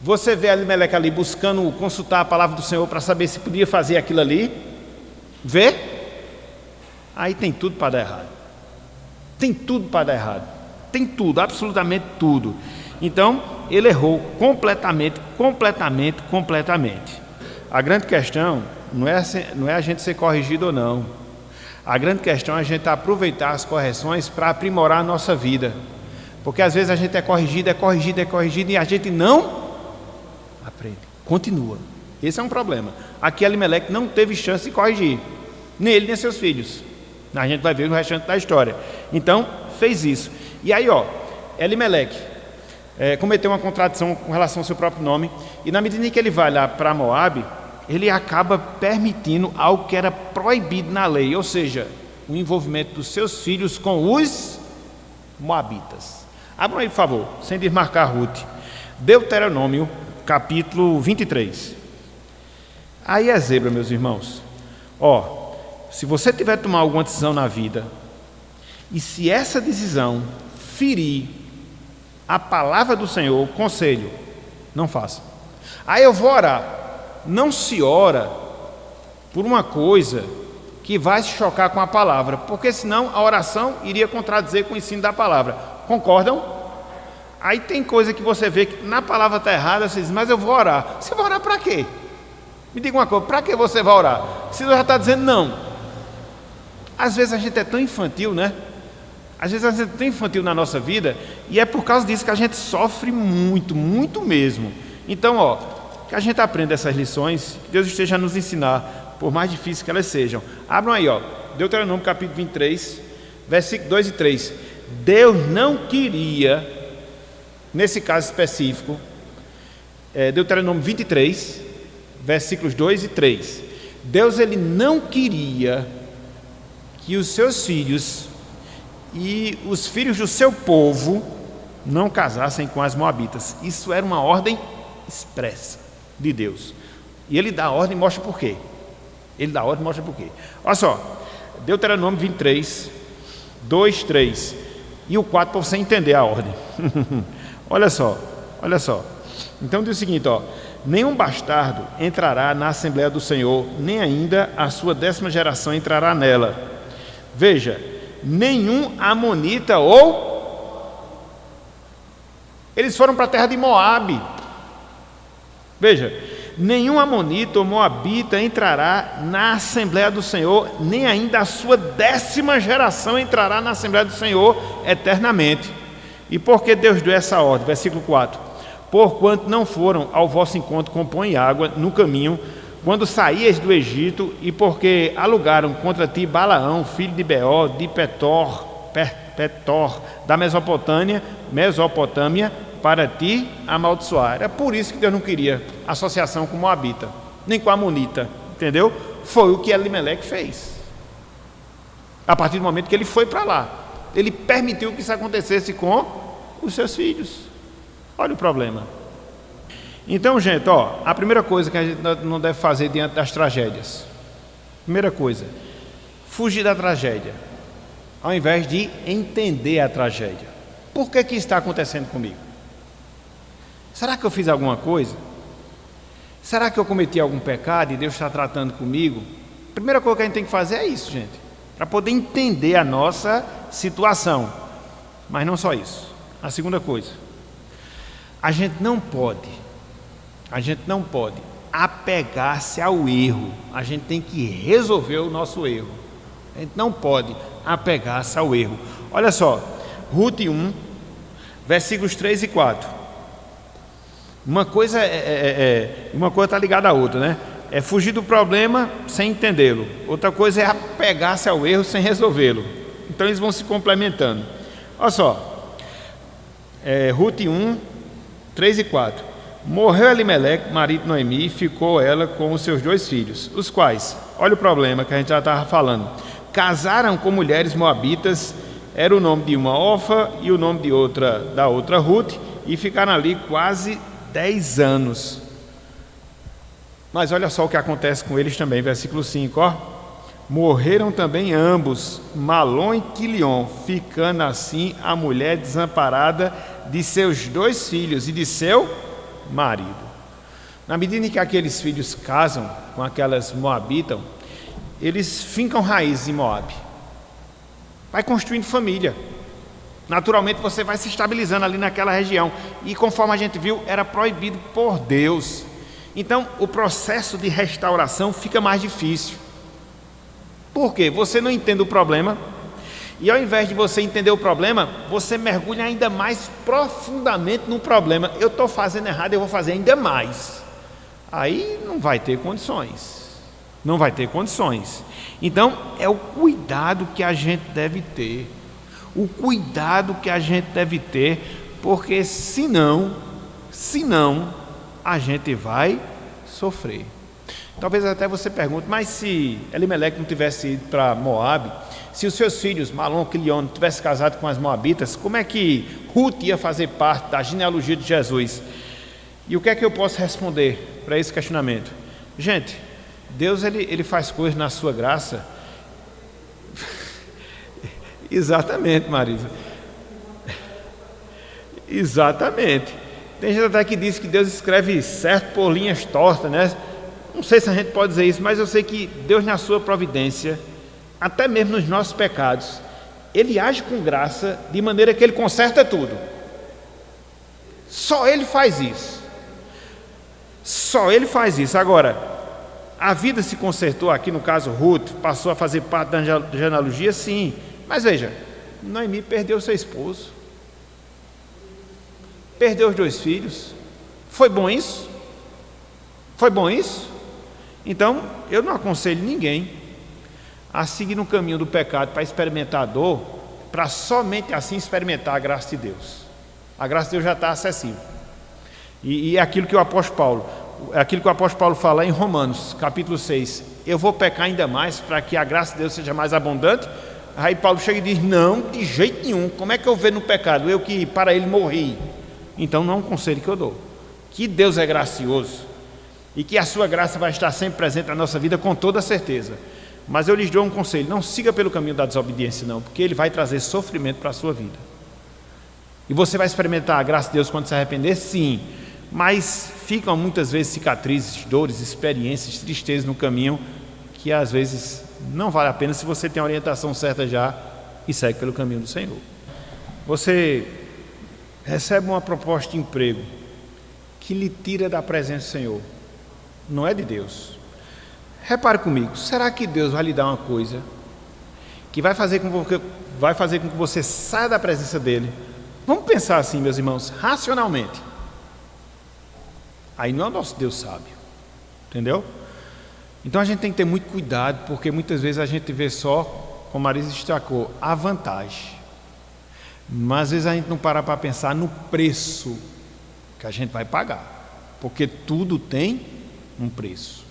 Speaker 1: Você vê Elimeleque ali buscando consultar a palavra do Senhor para saber se podia fazer aquilo ali. Vê? Aí tem tudo para dar errado. Tem tudo para dar errado. Tem tudo, absolutamente tudo. Então, ele errou completamente. A grande questão não é a gente ser corrigido ou não. A grande questão é a gente aproveitar as correções para aprimorar a nossa vida. Porque às vezes a gente é corrigido e a gente não aprende, continua. Esse é um problema. Aqui Elimeleque não teve chance de corrigir, nem ele nem seus filhos. A gente vai ver no restante da história. Então, fez isso. E aí, Elimeleque cometeu uma contradição com relação ao seu próprio nome, e na medida em que ele vai lá para Moabe, ele acaba permitindo algo que era proibido na lei, ou seja, o envolvimento dos seus filhos com os moabitas. Abram aí, por favor, sem desmarcar Ruth. Deuteronômio, capítulo 23. Aí é zebra, meus irmãos. Se você tiver que tomar alguma decisão na vida, e se essa decisão ferir a palavra do Senhor, conselho, não faça. Aí eu vou orar. Não se ora por uma coisa que vai se chocar com a palavra, porque senão a oração iria contradizer com o ensino da palavra. Concordam? Aí tem coisa que você vê que na palavra está errada, você diz, mas eu vou orar. Você vai orar para quê? Me diga uma coisa, para que você vai orar? Se Deus já está dizendo não. Às vezes a gente é tão infantil, né? Às vezes a gente é tão infantil na nossa vida, e é por causa disso que a gente sofre muito, muito mesmo. Então, que a gente aprenda essas lições, que Deus esteja a nos ensinar, por mais difíceis que elas sejam. Abram aí, Deuteronômio capítulo 23, versículos 2 e 3. Deus não queria, nesse caso específico, Deuteronômio 23, versículos 2 e 3. Deus, ele não queria que os seus filhos e os filhos do seu povo não casassem com as moabitas. Isso era uma ordem expressa de Deus. E ele dá a ordem e mostra por quê. Olha só, Deuteronômio 23, 2, 3. E o 4 para você entender a ordem. Olha só. Então diz o seguinte, ó: nenhum bastardo entrará na Assembleia do Senhor, nem ainda a sua 10ª geração entrará nela. Veja, nenhum amonita eles foram para a terra de Moabe. Veja, nenhum amonita ou moabita entrará na Assembleia do Senhor, nem ainda a sua 10ª geração entrará na Assembleia do Senhor eternamente. E por que Deus deu essa ordem? Versículo 4: porquanto não foram ao vosso encontro com pão e água no caminho, quando saíeis do Egito, e porque alugaram contra ti Balaão, filho de Beor, de Petor, da Mesopotâmia, para ti amaldiçoar. Era por isso que Deus não queria associação com Moabita, nem com Amonita, entendeu? Foi o que Elimeleque fez. A partir do momento que ele foi para lá, ele permitiu que isso acontecesse com os seus filhos. Olha o problema. Então, gente, a primeira coisa que a gente não deve fazer diante das tragédias. Primeira coisa, fugir da tragédia, ao invés de entender a tragédia. Por que isso está acontecendo comigo? Será que eu fiz alguma coisa? Será que eu cometi algum pecado e Deus está tratando comigo? A primeira coisa que a gente tem que fazer é isso, gente, para poder entender a nossa situação. Mas não só isso. A segunda coisa, a gente não pode apegar-se ao erro. A gente tem que resolver o nosso erro. A gente não pode apegar-se ao erro. Olha só, Ruth 1, versículos 3 e 4. Uma coisa está ligada à outra, né? É fugir do problema sem entendê-lo. Outra coisa é apegar-se ao erro sem resolvê-lo. Então eles vão se complementando. Olha só, Ruth 1, 3 e 4. Morreu Elimeleque, marido de Noemi, e ficou ela com os seus 2 filhos, os quais, olha o problema que a gente já estava falando, casaram com mulheres moabitas. Era o nome de uma Orfa e o nome da outra Ruth, e ficaram ali quase 10 anos. Mas olha só o que acontece com eles também, versículo 5, morreram também ambos, Malom e Quilion, ficando assim a mulher desamparada de seus 2 filhos e de seu marido. Na medida em que aqueles filhos casam com aquelas moabitas, eles fincam raízes em Moabe, vai construindo família. Naturalmente você vai se estabilizando ali naquela região, e conforme a gente viu, era proibido por Deus. Então o processo de restauração fica mais difícil. Por quê? Você não entende o problema, e ao invés de você entender o problema, você mergulha ainda mais profundamente no problema. Eu estou fazendo errado, eu vou fazer ainda mais. Aí não vai ter condições. Então é o cuidado que a gente deve ter. Porque senão a gente vai sofrer. Talvez até você pergunte, mas se Elimeleque não tivesse ido para Moabe, se os seus filhos, Malom e Quilion, não tivessem casado com as moabitas, como é que Ruth ia fazer parte da genealogia de Jesus? E o que é que eu posso responder para esse questionamento? Gente, Deus ele faz coisas na sua graça. Exatamente, Marisa. Exatamente. Tem gente até que diz que Deus escreve certo por linhas tortas, né? Não sei se a gente pode dizer isso, mas eu sei que Deus, na sua providência, até mesmo nos nossos pecados, Ele age com graça, de maneira que Ele conserta tudo. Só Ele faz isso. Agora, a vida se consertou aqui, no caso Ruth, passou a fazer parte da genealogia, sim. Mas veja, Noemi perdeu seu esposo, perdeu os 2 filhos. Foi bom isso? Então, eu não aconselho ninguém a seguir no caminho do pecado para experimentar a dor, para somente assim experimentar a graça de Deus. A graça de Deus já está acessível. E é aquilo que o apóstolo Paulo fala em Romanos, capítulo 6. Eu vou pecar ainda mais para que a graça de Deus seja mais abundante. Aí Paulo chega e diz, não, de jeito nenhum. Como é que eu vejo no pecado? Eu que para ele morri. Então não é um conselho que eu dou. Que Deus é gracioso e que a sua graça vai estar sempre presente na nossa vida com toda certeza. Mas eu lhes dou um conselho: não siga pelo caminho da desobediência não, porque ele vai trazer sofrimento para a sua vida. E você vai experimentar a graça de Deus quando se arrepender? Sim, mas ficam muitas vezes cicatrizes, dores, experiências, tristezas no caminho, que às vezes não vale a pena se você tem a orientação certa já e segue pelo caminho do Senhor. Você recebe uma proposta de emprego que lhe tira da presença do Senhor, não é de Deus. Repare comigo, será que Deus vai lhe dar uma coisa que vai fazer com que você saia da presença dele? Vamos pensar assim, meus irmãos, racionalmente. Aí não é o nosso Deus sábio, entendeu? Então a gente tem que ter muito cuidado, porque muitas vezes a gente vê só, como a Marisa destacou, a vantagem. Mas às vezes a gente não para pensar no preço que a gente vai pagar, porque tudo tem um preço.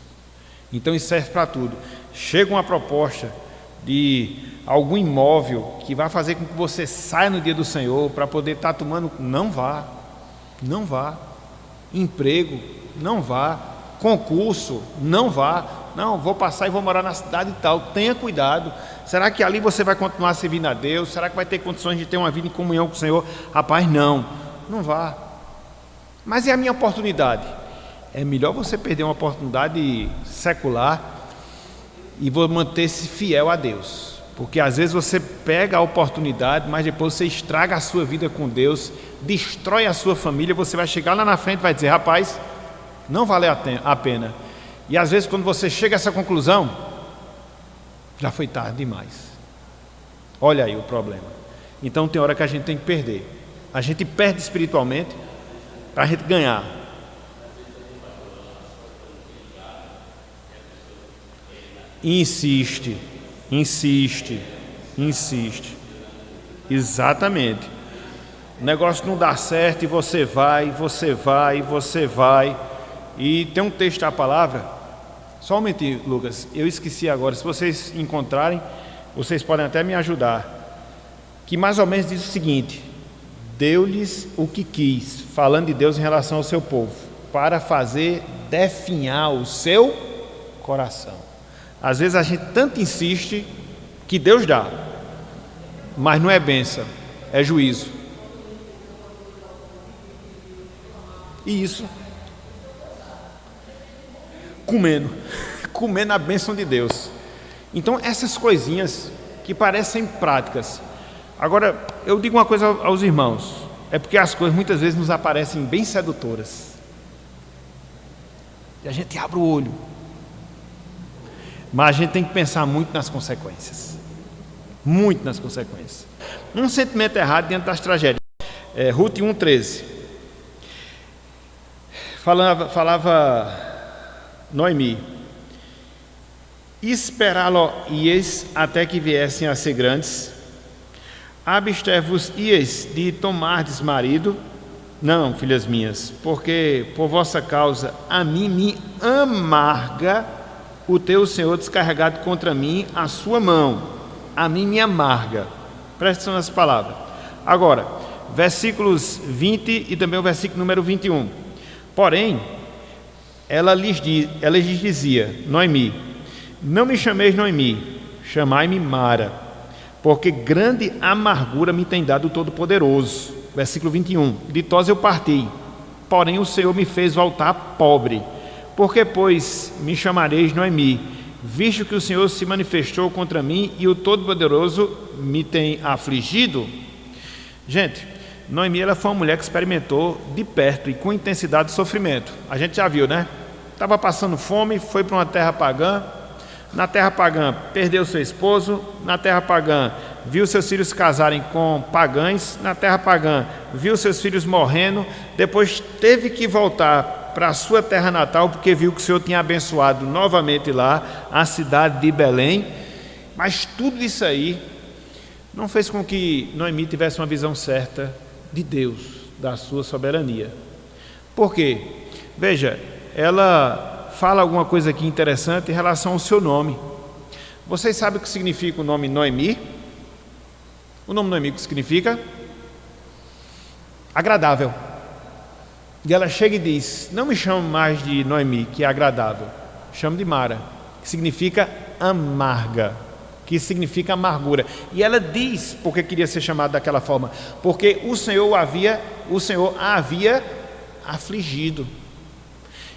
Speaker 1: Então isso serve para tudo. Chega uma proposta de algum imóvel que vai fazer com que você saia no dia do Senhor para poder estar tomando, não vá. Emprego, não vá. Concurso, não vá. Não, vou passar e vou morar na cidade e tal. Tenha cuidado. Será que ali você vai continuar servindo a Deus? Será que vai ter condições de ter uma vida em comunhão com o Senhor? Rapaz, não vá. Mas é a minha oportunidade. É melhor você perder uma oportunidade secular e vou manter-se fiel a Deus, porque às vezes você pega a oportunidade, mas depois você estraga a sua vida com Deus, destrói a sua família. Você vai chegar lá na frente e vai dizer: rapaz, não valeu a pena. E às vezes quando você chega a essa conclusão, já foi tarde demais. Olha aí o problema. Então tem hora que a gente tem que perder. A gente perde espiritualmente para a gente ganhar. Insiste. Exatamente. O negócio não dá certo e você vai. E tem um texto da palavra. Só um momentinho, Lucas, eu esqueci agora. Se vocês encontrarem, vocês podem até me ajudar. Que mais ou menos diz o seguinte: deu-lhes o que quis, falando de Deus em relação ao seu povo, para fazer definhar o seu coração. Às vezes a gente tanto insiste que Deus dá, mas não é bênção, é juízo. E isso, comendo a bênção de Deus. Então essas coisinhas que parecem práticas. Agora, eu digo uma coisa aos irmãos, é porque as coisas muitas vezes nos aparecem bem sedutoras. E a gente abre o olho. Mas a gente tem que pensar muito nas consequências. Muito nas consequências. Um sentimento errado diante das tragédias. Ruth 1,13. Falava Noemi: esperá-lo-íeis até que viessem a ser grandes. Abster-vos-íeis de tomardes marido? Não, filhas minhas, porque por vossa causa a mim me amarga o teu Senhor descarregado contra mim a sua mão. A mim me amarga. Presta atenção nessa palavra. Agora, versículos 20 e também o versículo número 21. Porém, ela lhes dizia: Noemi, não me chameis Noemi, chamai-me Mara, porque grande amargura me tem dado o Todo-Poderoso. Versículo 21. Ditosa eu parti, porém o Senhor me fez voltar pobre. Porque, pois, me chamareis Noemi, visto que o Senhor se manifestou contra mim e o Todo-Poderoso me tem afligido? Gente, Noemi, ela foi uma mulher que experimentou de perto e com intensidade de sofrimento. A gente já viu, né? Estava passando fome, foi para uma terra pagã. Na terra pagã perdeu seu esposo. Na terra pagã viu seus filhos se casarem com pagães. Na terra pagã viu seus filhos morrendo. Depois teve que voltar para a sua terra natal, porque viu que o Senhor tinha abençoado novamente lá a cidade de Belém. Mas tudo isso aí não fez com que Noemi tivesse uma visão certa de Deus, da sua soberania. Por quê? Veja, ela fala alguma coisa aqui interessante em relação ao seu nome. Vocês sabem o que significa o nome Noemi? O nome Noemi, o que significa? Agradável. E ela chega e diz: não me chamo mais de Noemi, que é agradável, chamo de Mara, que significa amarga, que significa amargura. E ela diz porque queria ser chamada daquela forma, porque o Senhor a havia afligido.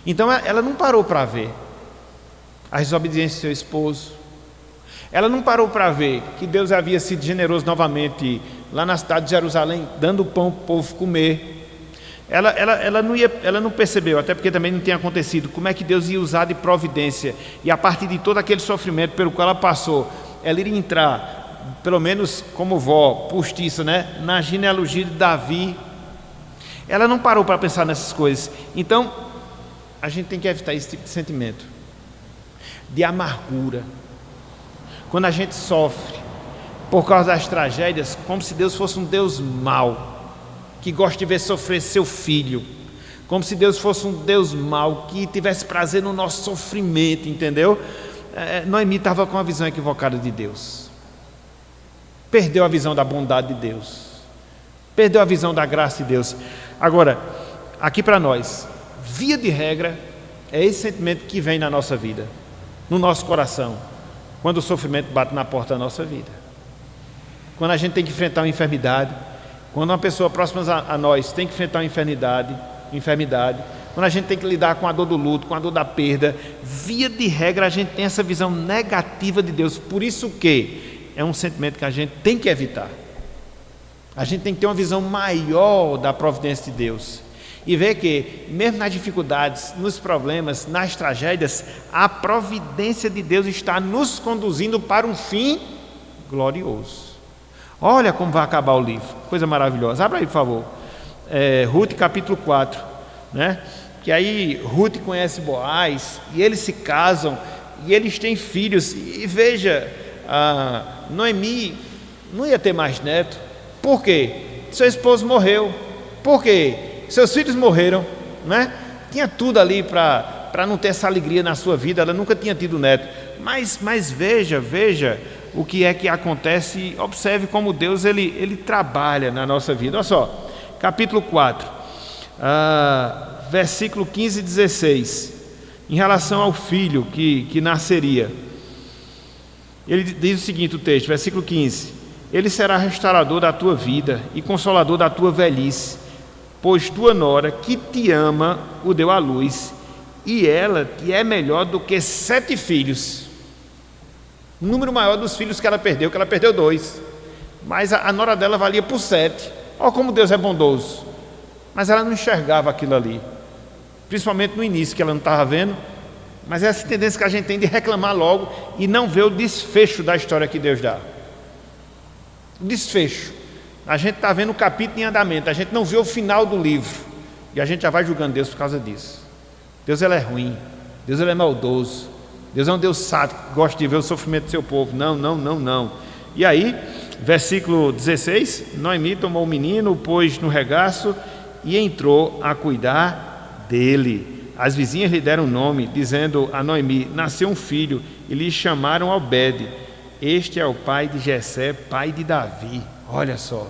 Speaker 1: Então ela não parou para ver a desobediência do seu esposo. Ela não parou para ver que Deus havia sido generoso novamente lá na cidade de Jerusalém, dando pão para o povo comer. Ela não percebeu, até porque também não tinha acontecido, como é que Deus ia usar de providência. E a partir de todo aquele sofrimento pelo qual ela passou, ela iria entrar, pelo menos como vó postiça, né, na genealogia de Davi. Ela não parou para pensar nessas coisas. Então, a gente tem que evitar esse tipo de sentimento de amargura. Quando a gente sofre por causa das tragédias, como se Deus fosse um Deus mau, que gosta de ver sofrer seu filho, como se Deus fosse um Deus mau, que tivesse prazer no nosso sofrimento, entendeu? Noemi estava com uma visão equivocada de Deus, perdeu a visão da bondade de Deus, perdeu a visão da graça de Deus. Agora, aqui para nós, via de regra, é esse sentimento que vem na nossa vida, no nosso coração, quando o sofrimento bate na porta da nossa vida, quando a gente tem que enfrentar uma enfermidade, quando uma pessoa próxima a nós tem que enfrentar uma enfermidade, quando a gente tem que lidar com a dor do luto, com a dor da perda, via de regra a gente tem essa visão negativa de Deus. Por isso que é um sentimento que a gente tem que evitar. A gente tem que ter uma visão maior da providência de Deus e ver que, mesmo nas dificuldades, nos problemas, nas tragédias, a providência de Deus está nos conduzindo para um fim glorioso. Olha como vai acabar o livro, coisa maravilhosa. Abra aí, por favor, Ruth capítulo 4, né? Que aí Ruth conhece Boaz e eles se casam e eles têm filhos. E veja, Noemi não ia ter mais neto. Por quê? Seu esposo morreu. Por quê? Seus filhos morreram, né? Tinha tudo ali para não ter essa alegria na sua vida. Ela nunca tinha tido neto. Mas veja o que é que acontece. Observe como Deus ele trabalha na nossa vida. Olha só, capítulo 4, versículo 15 e 16, em relação ao filho que nasceria. Ele diz o seguinte, o texto, versículo 15: ele será restaurador da tua vida e consolador da tua velhice, pois tua nora que te ama o deu à luz, e ela te é melhor do que 7 filhos. O número maior dos filhos que ela perdeu 2, mas a nora dela valia por 7. Olha como Deus é bondoso. Mas ela não enxergava aquilo ali, principalmente no início, que ela não estava vendo. Mas é essa tendência que a gente tem de reclamar logo e não ver o desfecho da história que Deus dá. O desfecho, a gente está vendo o capítulo em andamento, a gente não vê o final do livro, e a gente já vai julgando Deus por causa disso. Deus ele é ruim, Deus ele é maldoso, Deus é um Deus sádico, que gosta de ver o sofrimento do seu povo. Não. E aí, versículo 16: Noemi tomou o menino, o pôs no regaço e entrou a cuidar dele. As vizinhas lhe deram nome, dizendo a Noemi: nasceu um filho, e lhe chamaram Obed. Este é o pai de Jessé, pai de Davi. Olha só,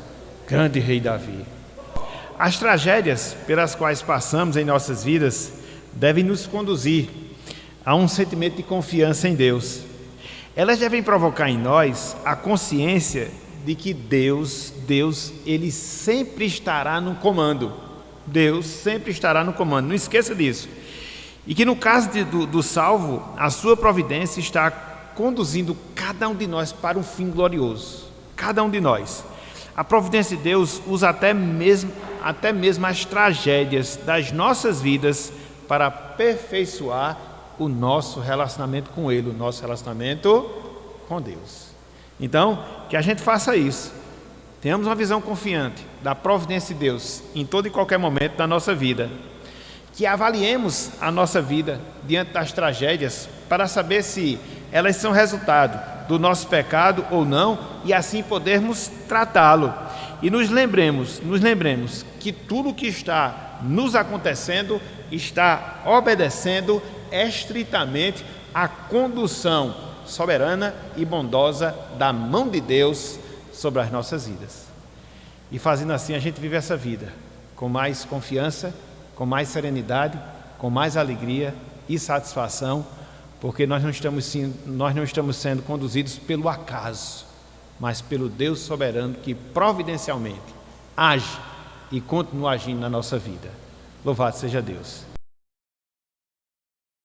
Speaker 1: grande rei Davi. As tragédias pelas quais passamos em nossas vidas devem nos conduzir a um sentimento de confiança em Deus. Elas devem provocar em nós a consciência de que Deus, ele sempre estará no comando. Deus sempre estará no comando, não esqueça disso. E que no caso do salvo, a sua providência está conduzindo cada um de nós para um fim glorioso. Cada um de nós. A providência de Deus usa até mesmo as tragédias das nossas vidas para aperfeiçoar o nosso relacionamento com Ele, o nosso relacionamento com Deus. Então, que a gente faça isso. Tenhamos uma visão confiante da providência de Deus em todo e qualquer momento da nossa vida. Que avaliemos a nossa vida diante das tragédias para saber se elas são resultado do nosso pecado ou não, e assim podermos tratá-lo. E nos lembremos que tudo o que está nos acontecendo está obedecendo estritamente à condução soberana e bondosa da mão de Deus sobre as nossas vidas. E fazendo assim a gente vive essa vida com mais confiança, com mais serenidade, com mais alegria e satisfação, porque nós não estamos sendo conduzidos pelo acaso, mas pelo Deus soberano que providencialmente age e continua agindo na nossa vida. Louvado seja Deus.